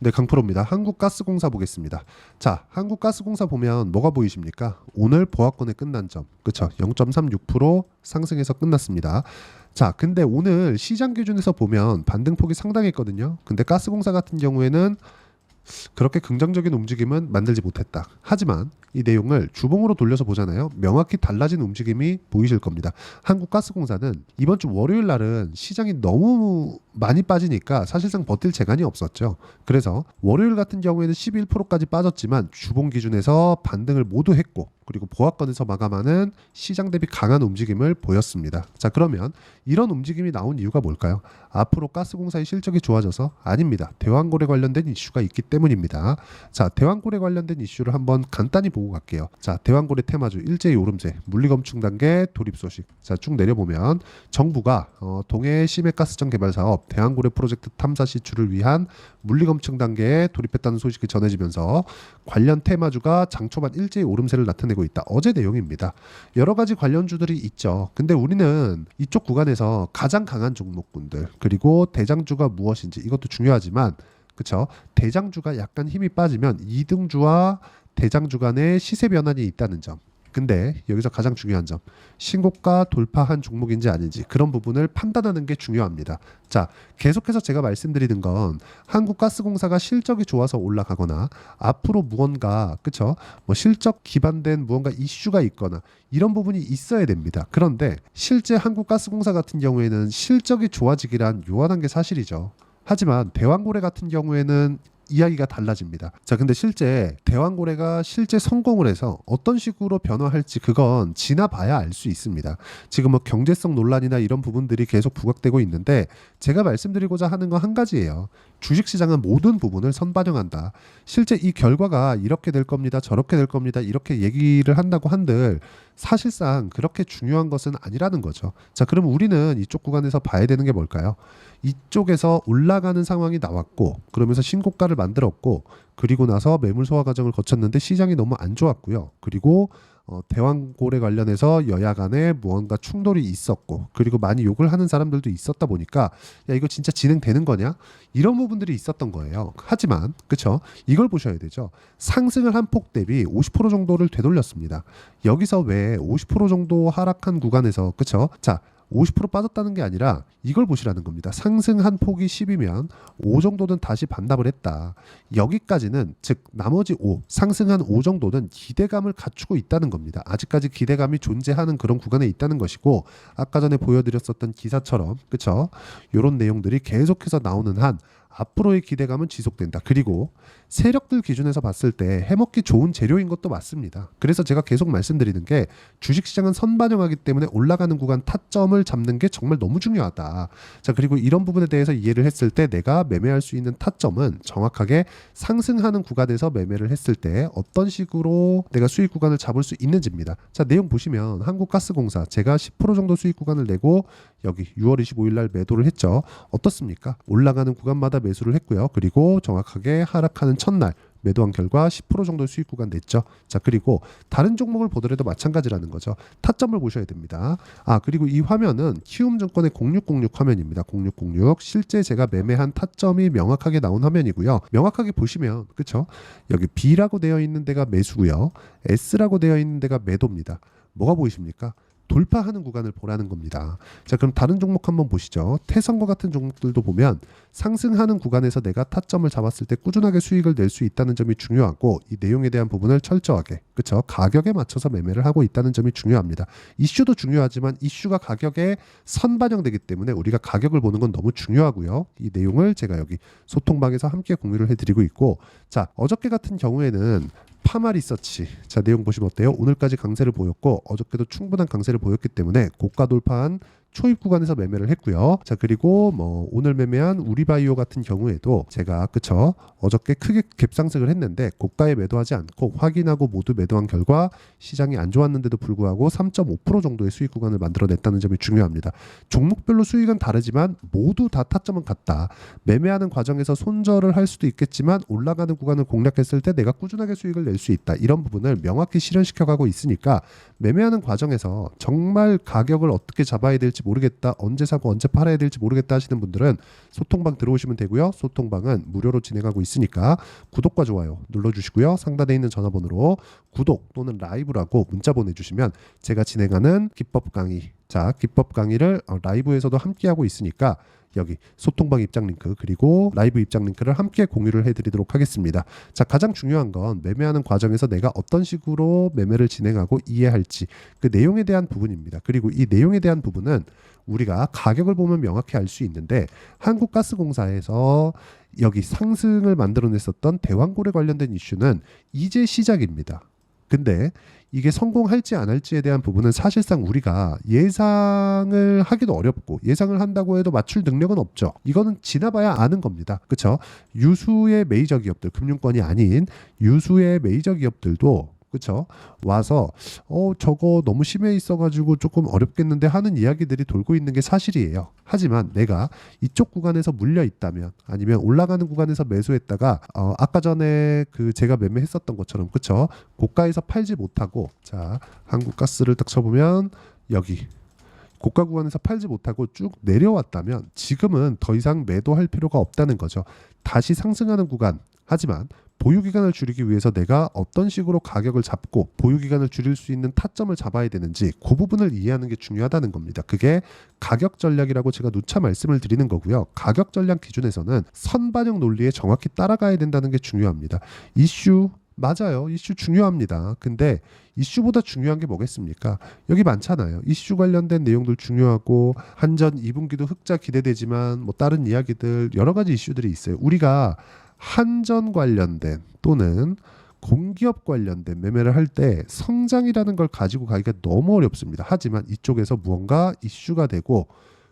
네, 강프로입니다. 한국가스공사 보겠습니다. 자, 한국가스공사 보면 뭐가 보이십니까? 오늘 보합권의 끝난 점, 그쵸? 0.36% 상승해서 끝났습니다. 자, 근데 오늘 시장 기준에서 보면 반등폭이 상당했거든요. 근데 가스공사 같은 경우에는 그렇게 긍정적인 움직임은 만들지 못했다. 하지만 이 내용을 주봉으로 돌려서 보잖아요. 명확히 달라진 움직임이 보이실 겁니다. 한국가스공사는 이번 주 월요일 날은 시장이 너무 많이 빠지니까 사실상 버틸 재간이 없었죠. 그래서 월요일 같은 경우에는 11%까지 빠졌지만 주봉 기준에서 반등을 모두 했고, 그리고 보합권에서 마감하는 시장 대비 강한 움직임을 보였습니다. 자, 그러면 이런 움직임이 나온 이유가 뭘까요? 앞으로 가스공사의 실적이 좋아져서? 아닙니다. 대왕고래 관련된 이슈가 있기 때문입니다. 자, 대왕고래 관련된 이슈를 한번 간단히 보고 갈게요. 자, 대왕고래 테마주 일제히 오름세 물리검증 단계 돌입 소식. 자, 쭉 내려보면 정부가 동해 심해가스전 개발 사업 대왕고래 프로젝트 탐사 시추를 위한 물리검증 단계에 돌입했다는 소식이 전해지면서 관련 테마주가 장초반 일제히 오름세를 나타내고 있다. 어제 내용입니다. 여러 가지 관련주들이 있죠. 근데 우리는 이쪽 구간에서 가장 강한 종목군들, 그리고 대장주가 무엇인지 이것도 중요하지만, 그쵸? 대장주가 약간 힘이 빠지면 2등주와 대장주 간의 시세 변환이 있다는 점. 근데 여기서 가장 중요한 점, 신고가 돌파한 종목인지 아닌지 그런 부분을 판단하는 게 중요합니다. 자, 계속해서 제가 말씀드리는 건 한국가스공사가 실적이 좋아서 올라가거나 앞으로 무언가, 그쵸? 뭐 실적 기반된 무언가 이슈가 있거나 이런 부분이 있어야 됩니다. 그런데 실제 한국가스공사 같은 경우에는 실적이 좋아지기란 요원한 게 사실이죠. 하지만 대왕고래 같은 경우에는 이야기가 달라집니다. 자, 근데 실제 대왕고래가 실제 성공을 해서 어떤 식으로 변화할지 그건 지나봐야 알 수 있습니다. 지금 뭐 경제성 논란이나 이런 부분들이 계속 부각되고 있는데 제가 말씀드리고자 하는 건 한 가지예요. 주식시장은 모든 부분을 선반영한다. 실제 이 결과가 이렇게 될 겁니다. 저렇게 될 겁니다. 이렇게 얘기를 한다고 한들 사실상 그렇게 중요한 것은 아니라는 거죠. 자, 그럼 우리는 이쪽 구간에서 봐야 되는 게 뭘까요? 이쪽에서 올라가는 상황이 나왔고, 그러면서 신고가를 만들었고, 그리고 나서 매물 소화 과정을 거쳤는데 시장이 너무 안 좋았고요. 그리고 대왕고래 관련해서 여야 간에 무언가 충돌이 있었고, 그리고 많이 욕을 하는 사람들도 있었다 보니까 야, 이거 진짜 진행되는 거냐? 이런 부분들이 있었던 거예요. 하지만 그쵸? 이걸 보셔야 되죠. 상승을 한 폭 대비 50% 정도를 되돌렸습니다. 여기서 왜 50% 정도 하락한 구간에서, 그쵸? 자, 50% 빠졌다는 게 아니라 이걸 보시라는 겁니다. 상승한 폭이 10이면 5 정도는 다시 반납을 했다. 여기까지는, 즉 나머지 5, 상승한 5 정도는 기대감을 갖추고 있다는 겁니다. 아직까지 기대감이 존재하는 그런 구간에 있다는 것이고, 아까 전에 보여드렸었던 기사처럼, 그쵸? 이런 내용들이 계속해서 나오는 한 앞으로의 기대감은 지속된다. 그리고 세력들 기준에서 봤을 때 해먹기 좋은 재료인 것도 맞습니다. 그래서 제가 계속 말씀드리는 게 주식시장은 선반영하기 때문에 올라가는 구간 타점을 잡는 게 정말 너무 중요하다. 자, 그리고 이런 부분에 대해서 이해를 했을 때 내가 매매할 수 있는 타점은 정확하게 상승하는 구간에서 매매를 했을 때 어떤 식으로 내가 수익 구간을 잡을 수 있는지입니다. 자, 내용 보시면 한국가스공사 제가 10% 정도 수익 구간을 내고 여기 6월 25일 날 매도를 했죠. 어떻습니까? 올라가는 구간마다 매수를 했고요. 그리고 정확하게 하락하는 첫날 매도한 결과 10% 정도 수익 구간 냈죠. 자, 그리고 다른 종목을 보더라도 마찬가지라는 거죠. 타점을 보셔야 됩니다. 아, 그리고 이 화면은 키움증권의 0606 화면입니다. 0606 실제 제가 매매한 타점이 명확하게 나온 화면이고요. 명확하게 보시면, 그쵸? 여기 B라고 되어 있는 데가 매수고요. S라고 되어 있는 데가 매도입니다. 뭐가 보이십니까? 돌파하는 구간을 보라는 겁니다. 자, 그럼 다른 종목 한번 보시죠. 태성과 같은 종목들도 보면 상승하는 구간에서 내가 타점을 잡았을 때 꾸준하게 수익을 낼 수 있다는 점이 중요하고, 이 내용에 대한 부분을 철저하게, 그쵸? 가격에 맞춰서 매매를 하고 있다는 점이 중요합니다. 이슈도 중요하지만 이슈가 가격에 선반영되기 때문에 우리가 가격을 보는 건 너무 중요하고요. 이 내용을 제가 여기 소통방에서 함께 공유를 해드리고 있고, 자, 어저께 같은 경우에는 파마리서치, 자, 내용 보시면 어때요? 오늘까지 강세를 보였고 어저께도 충분한 강세를 보였기 때문에 고가 돌파한 초입 구간에서 매매를 했고요. 자, 그리고 뭐 오늘 매매한 우리바이오 같은 경우에도 제가, 그쵸? 어저께 크게 갭상승을 했는데 고가에 매도하지 않고 확인하고 모두 매도한 결과 시장이 안 좋았는데도 불구하고 3.5% 정도의 수익 구간을 만들어냈다는 점이 중요합니다. 종목별로 수익은 다르지만 모두 다 타점은 같다. 매매하는 과정에서 손절을 할 수도 있겠지만 올라가는 구간을 공략했을 때 내가 꾸준하게 수익을 낼 수 있다. 이런 부분을 명확히 실현시켜가고 있으니까 매매하는 과정에서 정말 가격을 어떻게 잡아야 될지 될지 모르겠다, 언제 사고 언제 팔아야 될지 모르겠다 하시는 분들은 소통방 들어오시면 되고요. 소통방은 무료로 진행하고 있으니까 구독과 좋아요 눌러주시고요. 상단에 있는 전화번호로 구독 또는 라이브라고 문자 보내주시면 제가 진행하는 기법 강의, 자 기법 강의를 라이브에서도 함께하고 있으니까 여기 소통방 입장 링크 그리고 라이브 입장 링크를 함께 공유를 해드리도록 하겠습니다. 자, 가장 중요한 건 매매하는 과정에서 내가 어떤 식으로 매매를 진행하고 이해할지 그 내용에 대한 부분입니다. 그리고 이 내용에 대한 부분은 우리가 가격을 보면 명확히 알 수 있는데 한국가스공사에서 여기 상승을 만들어냈었던 대왕고래 관련된 이슈는 이제 시작입니다. 근데 이게 성공할지 안 할지에 대한 부분은 사실상 우리가 예상을 하기도 어렵고 예상을 한다고 해도 맞출 능력은 없죠. 이거는 지나봐야 아는 겁니다. 그렇죠? 유수의 메이저 기업들, 금융권이 아닌 유수의 메이저 기업들도 그렇죠? 와서 저거 너무 심해 있어가지고 조금 어렵겠는데 하는 이야기들이 돌고 있는 게 사실이에요. 하지만 내가 이쪽 구간에서 물려 있다면 아니면 올라가는 구간에서 매수했다가 아까 전에 그 제가 매매했었던 것처럼 그렇죠? 고가에서 팔지 못하고 자 한국가스를 딱 쳐보면 여기 고가 구간에서 팔지 못하고 쭉 내려왔다면 지금은 더 이상 매도할 필요가 없다는 거죠. 다시 상승하는 구간 하지만 보유기간을 줄이기 위해서 내가 어떤 식으로 가격을 잡고 보유기간을 줄일 수 있는 타점을 잡아야 되는지 그 부분을 이해하는 게 중요하다는 겁니다. 그게 가격 전략이라고 제가 누차 말씀을 드리는 거고요. 가격 전략 기준에서는 선반영 논리에 정확히 따라가야 된다는 게 중요합니다. 이슈 맞아요. 이슈 중요합니다. 근데 이슈보다 중요한 게 뭐겠습니까? 여기 많잖아요. 이슈 관련된 내용들 중요하고 한전 2분기도 흑자 기대되지만 뭐 다른 이야기들 여러 가지 이슈들이 있어요. 우리가 한전 관련된 또는 공기업 관련된 매매를 할 때 성장이라는 걸 가지고 가기가 너무 어렵습니다. 하지만 이쪽에서 무언가 이슈가 되고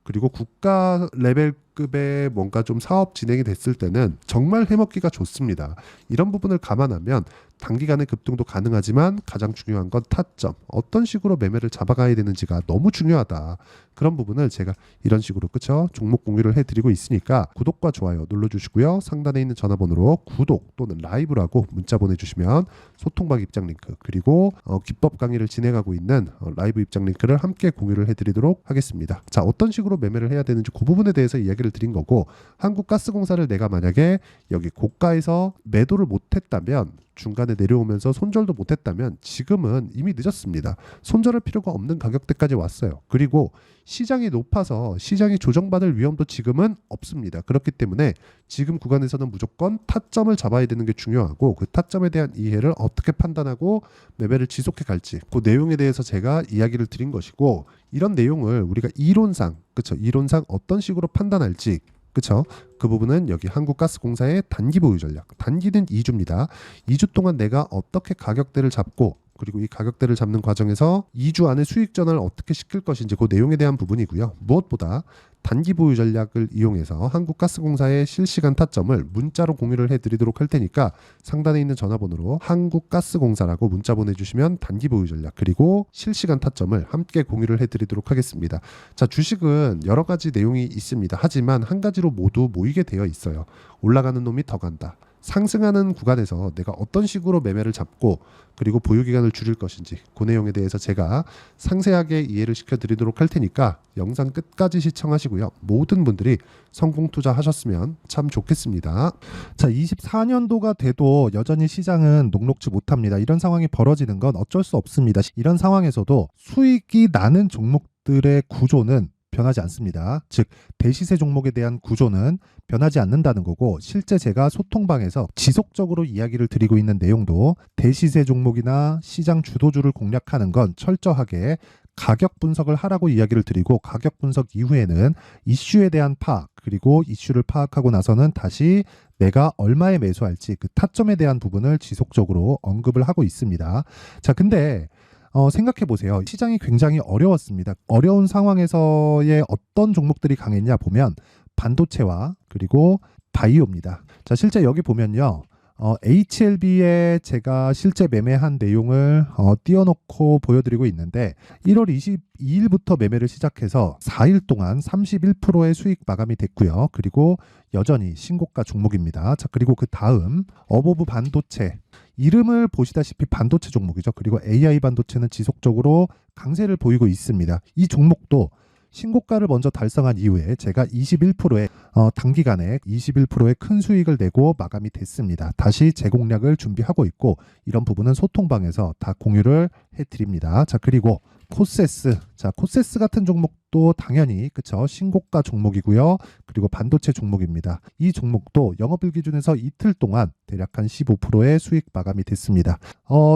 그리고 국가 레벨급의 뭔가 좀 사업 진행이 됐을 때는 정말 해먹기가 좋습니다. 이런 부분을 감안하면 단기간에 급등도 가능하지만 가장 중요한 건 타점, 어떤 식으로 매매를 잡아가야 되는지가 너무 중요하다. 그런 부분을 제가 이런 식으로 그쵸? 종목 공유를 해드리고 있으니까 구독과 좋아요 눌러주시고요. 상단에 있는 전화번호로 구독 또는 라이브라고 문자 보내주시면 소통방 입장 링크 그리고 기법 강의를 진행하고 있는 라이브 입장 링크를 함께 공유를 해드리도록 하겠습니다. 자, 어떤 식으로 매매를 해야 되는지 그 부분에 대해서 이야기를 드린 거고 한국가스공사를 내가 만약에 여기 고가에서 매도를 못했다면 중간에 내려오면서 손절도 못했다면 지금은 이미 늦었습니다. 손절할 필요가 없는 가격대까지 왔어요. 그리고 시장이 높아서 시장이 조정받을 위험도 지금은 없습니다. 그렇기 때문에 지금 구간에서는 무조건 타점을 잡아야 되는 게 중요하고 그 타점에 대한 이해를 어떻게 판단하고 매매를 지속해 갈지 그 내용에 대해서 제가 이야기를 드린 것이고 이런 내용을 우리가 이론상 그렇죠? 이론상 어떤 식으로 판단할지 그쵸? 그 부분은 여기 한국가스공사의 단기 보유 전략. 단기는 2주입니다. 2주 동안 내가 어떻게 가격대를 잡고 그리고 이 가격대를 잡는 과정에서 2주 안에 수익 전환을 어떻게 시킬 것인지 그 내용에 대한 부분이고요. 무엇보다 단기 보유 전략을 이용해서 한국가스공사의 실시간 타점을 문자로 공유를 해드리도록 할 테니까 상단에 있는 전화번호로 한국가스공사라고 문자 보내주시면 단기 보유 전략 그리고 실시간 타점을 함께 공유를 해드리도록 하겠습니다. 자, 주식은 여러 가지 내용이 있습니다. 하지만 한 가지로 모두 모이게 되어 있어요. 올라가는 놈이 더 간다. 상승하는 구간에서 내가 어떤 식으로 매매를 잡고 그리고 보유기간을 줄일 것인지 그 내용에 대해서 제가 상세하게 이해를 시켜드리도록 할 테니까 영상 끝까지 시청하시고요. 모든 분들이 성공 투자하셨으면 참 좋겠습니다. 자, 24년도가 돼도 여전히 시장은 녹록지 못합니다. 이런 상황이 벌어지는 건 어쩔 수 없습니다. 이런 상황에서도 수익이 나는 종목들의 구조는 변하지 않습니다. 즉 대시세 종목에 대한 구조는 변하지 않는다는 거고 실제 제가 소통방에서 지속적으로 이야기를 드리고 있는 내용도 대시세 종목이나 시장 주도주를 공략하는 건 철저하게 가격 분석을 하라고 이야기를 드리고 가격 분석 이후에는 이슈에 대한 파악 그리고 이슈를 파악하고 나서는 다시 내가 얼마에 매수할지 그 타점에 대한 부분을 지속적으로 언급을 하고 있습니다. 자, 근데 생각해 보세요. 시장이 굉장히 어려웠습니다. 어려운 상황에서의 어떤 종목들이 강했냐 보면 반도체와 그리고 바이오입니다. 자, 실제 여기 보면요. HLB에 제가 실제 매매한 내용을 띄워놓고 보여드리고 있는데 1월 22일부터 매매를 시작해서 4일 동안 31%의 수익 마감이 됐고요. 그리고 여전히 신고가 종목입니다. 자, 그리고 그 다음 어보브 반도체 이름을 보시다시피 반도체 종목이죠. 그리고 AI 반도체는 지속적으로 강세를 보이고 있습니다. 이 종목도 신고가를 먼저 달성한 이후에 제가 21%의 단기간에 21%의 큰 수익을 내고 마감이 됐습니다. 다시 재공략을 준비하고 있고 이런 부분은 소통방에서 다 공유를 해드립니다. 자, 그리고 코세스. 자, 코세스 같은 종목도 당연히 그쵸 신고가 종목이고요. 그리고 반도체 종목입니다. 이 종목도 영업일 기준에서 이틀 동안 대략 한 15%의 수익 마감이 됐습니다.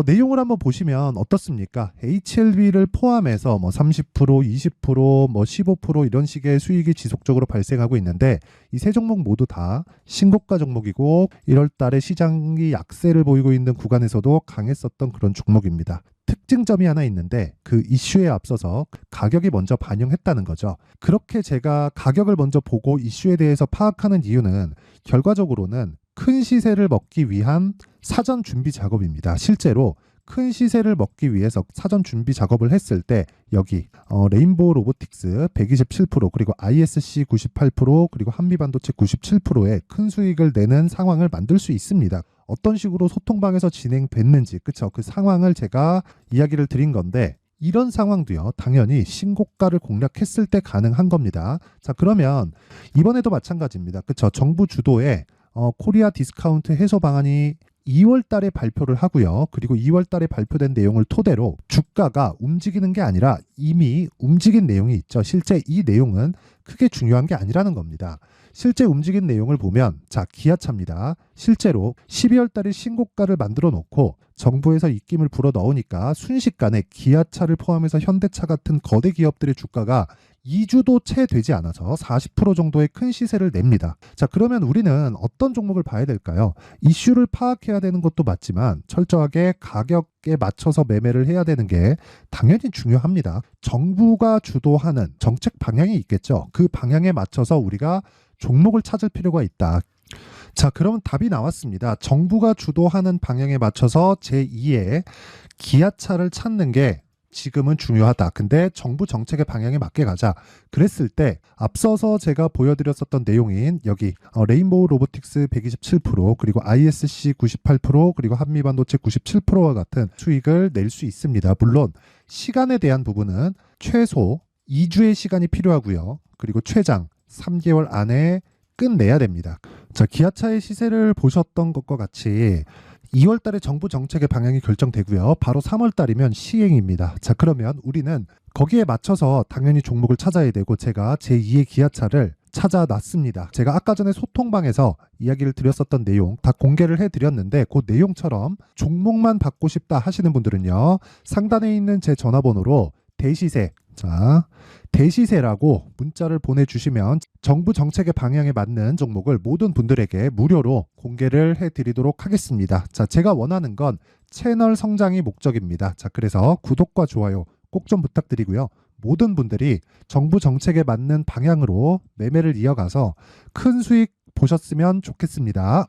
내용을 한번 보시면 어떻습니까? HLB를 포함해서 뭐 30%, 20%, 뭐 15% 이런 식의 수익이 지속적으로 발생하고 있는데 이 세 종목 모두 다 신고가 종목이고 1월 달에 시장이 약세를 보이고 있는 구간에서도 강했었던 그런 종목입니다. 특징점이 하나 있는데 그 이슈에 앞서서 가격이 먼저 반영했다는 거죠. 그렇게 제가 가격을 먼저 보고 이슈에 대해서 파악하는 이유는 결과적으로는 큰 시세를 먹기 위한 사전 준비 작업입니다. 실제로 큰 시세를 먹기 위해서 사전 준비 작업을 했을 때 여기 레인보우 로보틱스 127% 그리고 ISC 98% 그리고 한미반도체 97%의 큰 수익을 내는 상황을 만들 수 있습니다. 어떤 식으로 소통방에서 진행됐는지 그쵸 그 상황을 제가 이야기를 드린 건데 이런 상황도요 당연히 신고가를 공략했을 때 가능한 겁니다. 자, 그러면 이번에도 마찬가지입니다. 그쵸 정부 주도의 코리아 디스카운트 해소 방안이 2월 달에 발표를 하고요. 그리고 2월 달에 발표된 내용을 토대로 주가가 움직이는 게 아니라 이미 움직인 내용이 있죠. 실제 이 내용은 크게 중요한 게 아니라는 겁니다. 실제 움직인 내용을 보면 자, 기아차입니다. 실제로 12월 달에 신고가를 만들어 놓고 정부에서 입김을 불어 넣으니까 순식간에 기아차를 포함해서 현대차 같은 거대 기업들의 주가가 2주도 채 되지 않아서 40% 정도의 큰 시세를 냅니다. 자, 그러면 우리는 어떤 종목을 봐야 될까요? 이슈를 파악해야 되는 것도 맞지만 철저하게 가격에 맞춰서 매매를 해야 되는 게 당연히 중요합니다. 정부가 주도하는 정책 방향이 있겠죠. 그 방향에 맞춰서 우리가 종목을 찾을 필요가 있다. 자, 그러면 답이 나왔습니다. 정부가 주도하는 방향에 맞춰서 제2의 기아차를 찾는 게 지금은 중요하다. 근데 정부 정책의 방향에 맞게 가자. 그랬을 때 앞서서 제가 보여드렸었던 내용인 여기 레인보우 로보틱스 127% 그리고 ISC 98% 그리고 한미반도체 97%와 같은 수익을 낼 수 있습니다. 물론 시간에 대한 부분은 최소 2주의 시간이 필요하고요. 그리고 최장 3개월 안에 끝내야 됩니다. 자, 기아차의 시세를 보셨던 것과 같이 2월 달에 정부 정책의 방향이 결정되고요. 바로 3월 달이면 시행입니다. 자, 그러면 우리는 거기에 맞춰서 당연히 종목을 찾아야 되고 제가 제2의 기아차를 찾아놨습니다. 제가 아까 전에 소통방에서 이야기를 드렸었던 내용 다 공개를 해드렸는데 그 내용처럼 종목만 받고 싶다 하시는 분들은요. 상단에 있는 제 전화번호로 대시세 자, 대시세라고 문자를 보내주시면 정부 정책의 방향에 맞는 종목을 모든 분들에게 무료로 공개를 해드리도록 하겠습니다. 자, 제가 원하는 건 채널 성장이 목적입니다. 자, 그래서 구독과 좋아요 꼭 좀 부탁드리고요. 모든 분들이 정부 정책에 맞는 방향으로 매매를 이어가서 큰 수익 보셨으면 좋겠습니다.